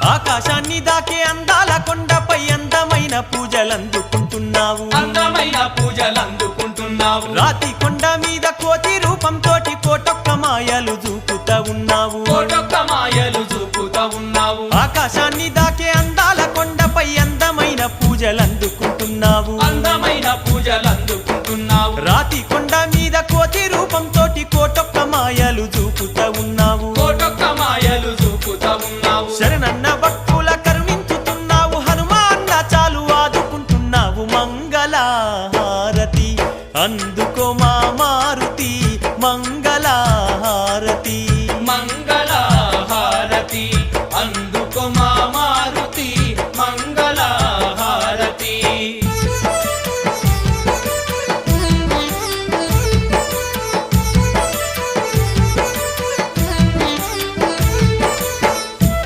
ఆకాశాన్ని దాకే అందాల కొండపై అందమైన పూజలందుకుంటున్నావు అందమైన పూజలందుకుంటున్నావు రాతి కొండ మీద కోతి రూపంతోటి కోటొక్క మాయలు చూపుతా ఉన్నావు కోటొక్క మాయలు చూపుతా ఉన్నావు ఆకాశాన్ని దాకే అందాల కొండపై అందమైన పూజలందుకుంటున్నావు అందమైన పూజలందుకుంటున్నావు రాతి కొండ మీద కోతి రూపంతోటి కోటొక్క మాయలు చూపుతా ఉన్నావు కోటొక్క మాయలు చూపుతా ఉన్నావు శరణన్న భక్తుల కరుణించుతున్నావు హనుమాన్న చాలు ఆదుకుంటున్నావు మంగళహారతి అందుకో మా మారుతి మంగళహారతి మంగళహారతి